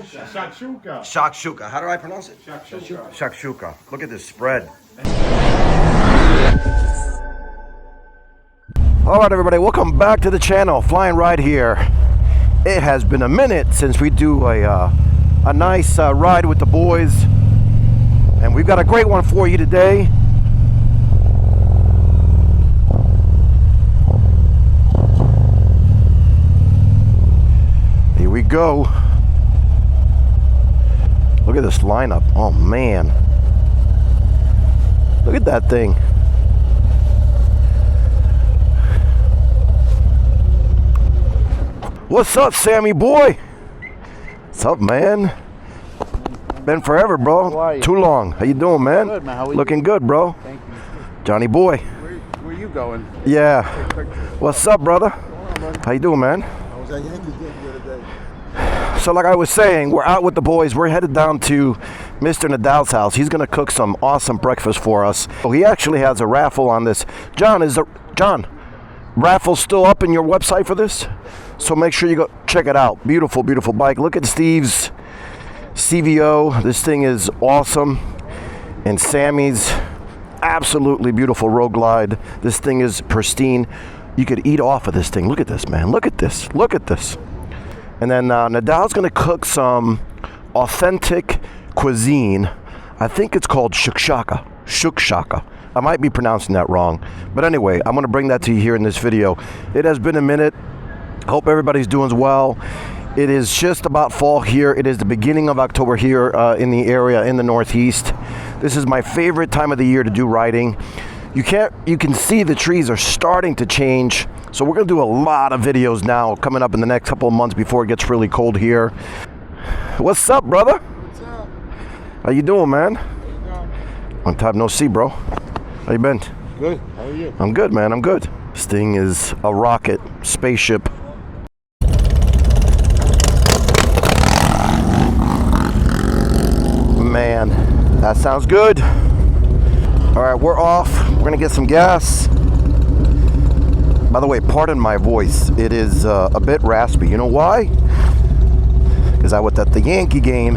Shakshuka. Shakshuka. How do I pronounce it? Shakshuka. Shakshuka. Look at this spread. All right, everybody, welcome back to the channel. Fly and Ride here. It has been a minute since we do a nice ride with the boys, and we've got a great one for you today. Here we go. Look at this lineup. Oh man, look at that thing. What's up, Sammy boy? What's up, man? Been forever, bro. How are you? Too long. How you doing, man? Good, man. How are you? Looking good, bro. Thank you. Johnny boy. Where you going? Yeah. What's up, brother? How you doing, man? I was at Yankees game the other day. So like I was saying, we're out with the boys. We're headed down to Mr. Nadal's house. He's gonna cook some awesome breakfast for us. So he actually has a raffle on this. John, raffle still up in your website for this? So make sure you go check it out. Beautiful, beautiful bike. Look at Steve's CVO. This thing is awesome. And Sammy's absolutely beautiful Road Glide. This thing is pristine. You could eat off of this thing. Look at this, man. Look at this. Look at this. And then Nadal's gonna cook some authentic cuisine. I think it's called shukshaka. Shukshaka. I might be pronouncing that wrong. But anyway, I'm gonna bring that to you here in this video. It has been a minute. Hope everybody's doing well. It is just about fall here. It is the beginning of October here in the area in the Northeast. This is my favorite time of the year to do riding. You can see the trees are starting to change. So we're gonna do a lot of videos now coming up in the next couple of months before it gets really cold here. What's up, brother? What's up? How you doing, man? How you doing? Long time no see, bro. How you been? Good. How are you? I'm good, man. I'm good. This thing is a rocket spaceship. Man, that sounds good. All right, we're off. We're gonna get some gas. By the way, pardon my voice. It is a bit raspy. You know why? Because I was at the Yankee game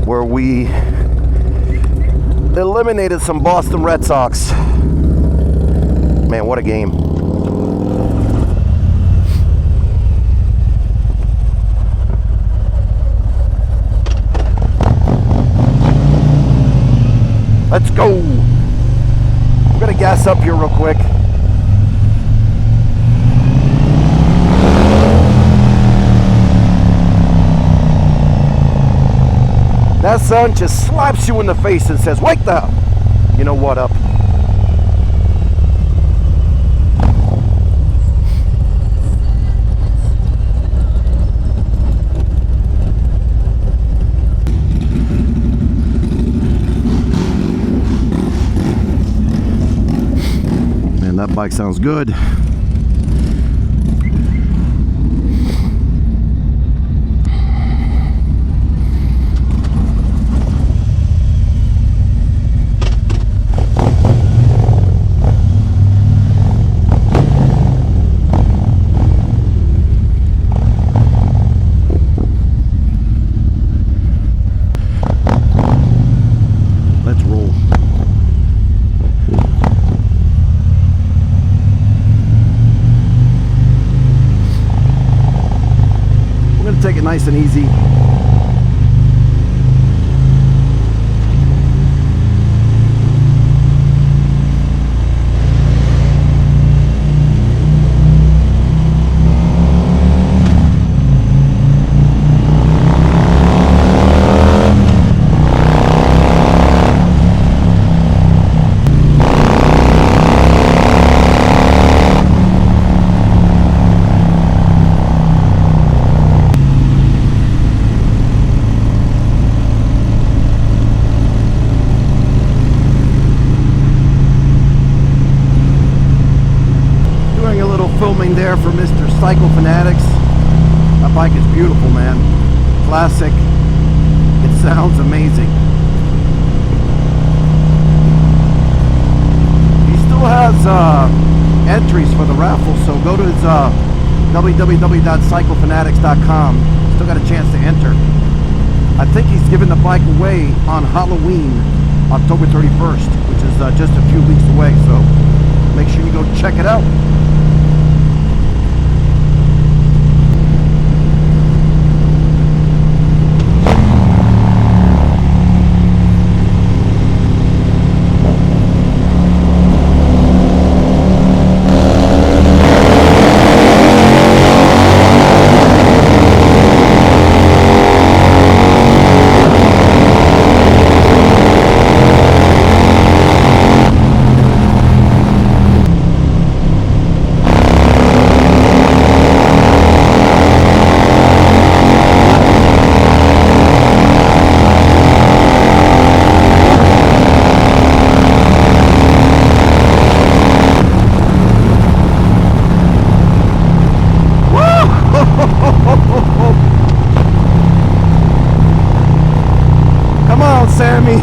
where we eliminated some Boston Red Sox. Man, what a game. Let's go. I'm gonna gas up here real quick. That sun just slaps you in the face and says, wake the hell. You know what up? Man, that bike sounds good. Take it nice and easy. filming there for Mr. Cycle Fanatics. That bike is beautiful, man. Classic. It sounds amazing. He still has entries for the raffle, so go to his www.cyclefanatics.com. Still got a chance to enter. I think he's giving the bike away on Halloween, October 31st, which is just a few weeks away. So make sure you go check it out. Come on, Sammy.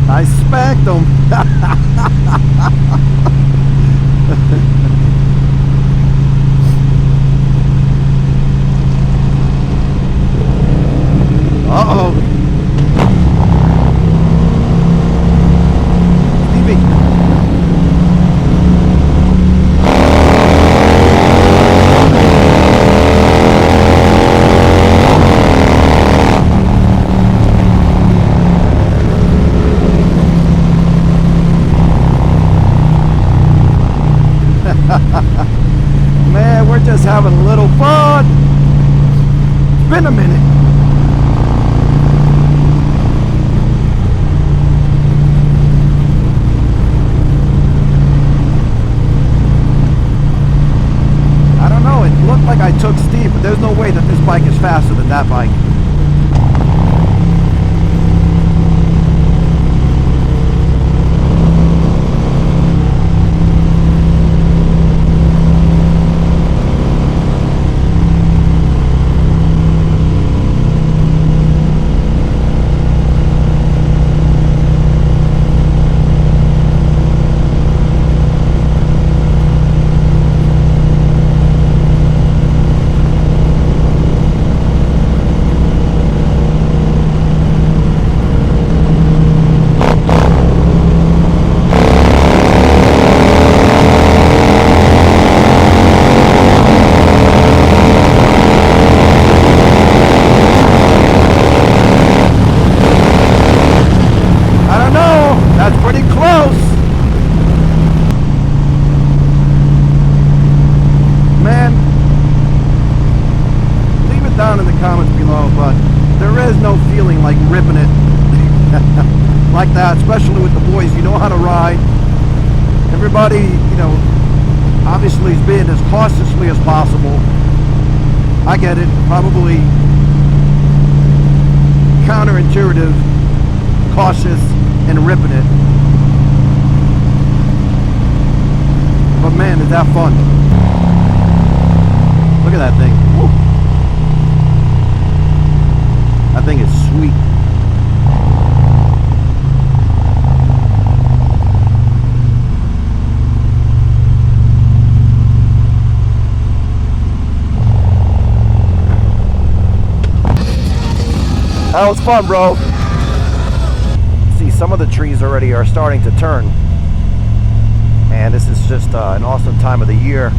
I spanked him. Uh-oh. Stevie. Man, we're just having a little fun. It's been a minute. I don't know, it looked like I took Steve, but there's no way that this bike is faster than that bike. That's pretty close. Man, leave it down in the comments below, but there is no feeling like ripping it like that, especially with the boys. You know how to ride. Everybody, you know, obviously is being as cautiously as possible. I get it. Probably counterintuitive, cautious, and ripping it. But man, is that fun. Look at that thing. Woo. That thing is sweet. That was fun, bro. See, some of the trees already are starting to turn, and this is just an awesome time of the year.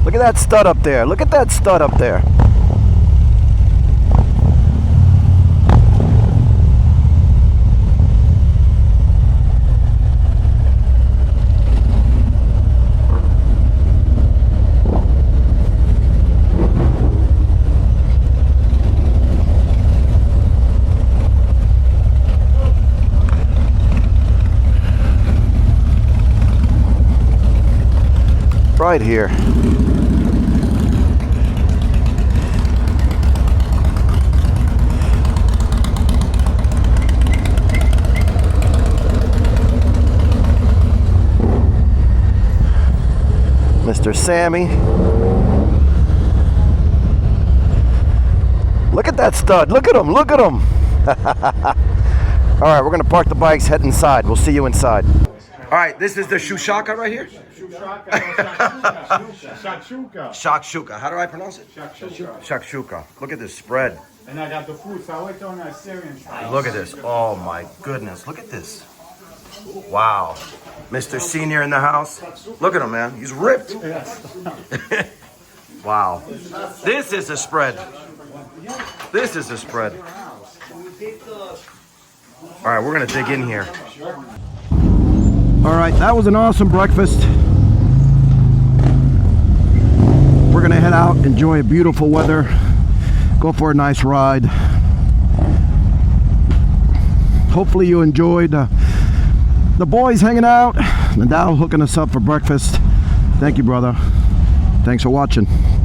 Look at that stud up there. Look at that stud up there. Right here. Mr. Sammy. Look at that stud. Look at him. Look at him. All right, we're going to park the bikes, head inside. We'll see you inside. All right, this is the Shushaka right here? Shakshuka. Shakshuka. How do I pronounce it? Shakshuka. Shakshuka. Look at this spread. And I got the food, so I went on a Syrian style. Look at this. Oh my goodness. Look at this. Wow. Mr. Senior in the house. Look at him, man. He's ripped. Wow. This is a spread. This is a spread. All right, we're going to dig in here. All right, that was an awesome breakfast. We're going to head out, enjoy beautiful weather, go for a nice ride. Hopefully you enjoyed the boys hanging out, Nadal hooking us up for breakfast. Thank you, brother. Thanks for watching.